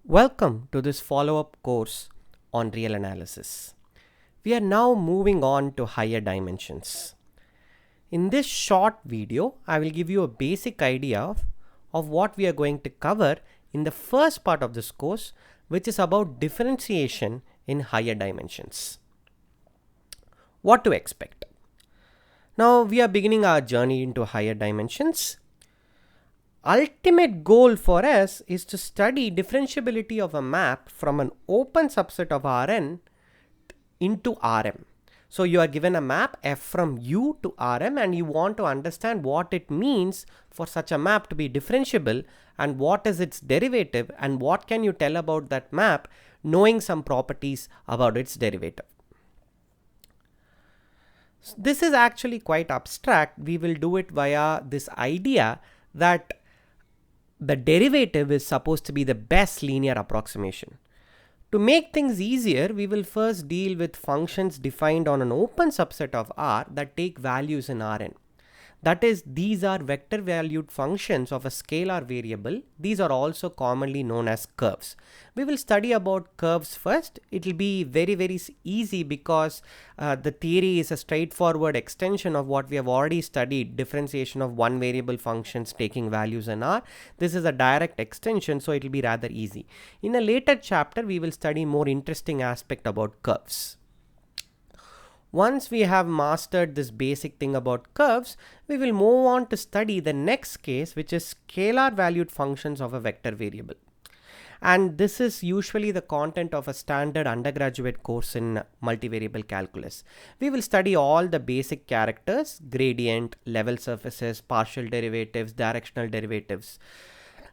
Welcome to this follow-up course on real analysis. We are now moving on to higher dimensions. In this short video, I will give you a basic idea of what we are going to cover in the first part of this course, which is about differentiation in higher dimensions. What to expect? Now we are beginning our journey into higher dimensions. Ultimate goal for us is to study differentiability of a map from an open subset of Rn into Rm. So you are given a map f from U to Rm and you want to understand what it means for such a map to be differentiable and what is its derivative and what can you tell about that map knowing some properties about its derivative. So this is actually quite abstract. We will do it via this idea that the derivative is supposed to be the best linear approximation. To make things easier, we will first deal with functions defined on an open subset of R that take values in Rn. That is, these are vector valued functions of a scalar variable. These are also commonly known as curves. We will study about curves first. It will be very easy because the theory is a straightforward extension of what we have already studied, differentiation of one variable functions taking values in R. This is a direct extension, so it will be rather easy. In a later chapter, we will study more interesting aspect about curves. Once we have mastered this basic thing about curves, we will move on to study the next case, which is scalar valued functions of a vector variable. And this is usually the content of a standard undergraduate course in multivariable calculus. We will study all the basic characters, gradient, level surfaces, partial derivatives, directional derivatives.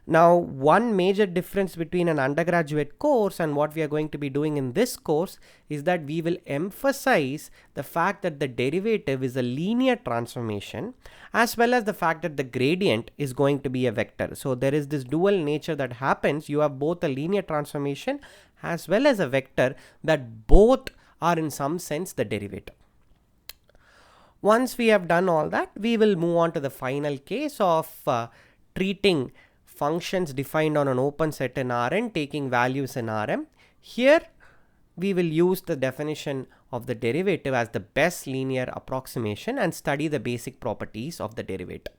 Now, one major difference between an undergraduate course and what we are going to be doing in this course is that we will emphasize the fact that the derivative is a linear transformation as well as the fact that the gradient is going to be a vector. So there is this dual nature that happens. You have both a linear transformation as well as a vector that both are in some sense the derivative. Once we have done all that, we will move on to the final case of treating functions defined on an open set in Rn taking values in Rm. Here we will use the definition of the derivative as the best linear approximation and study the basic properties of the derivative.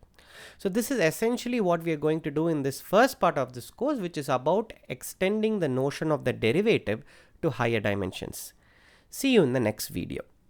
So this is essentially what we are going to do in this first part of this course, which is about extending the notion of the derivative to higher dimensions. See you in the next video.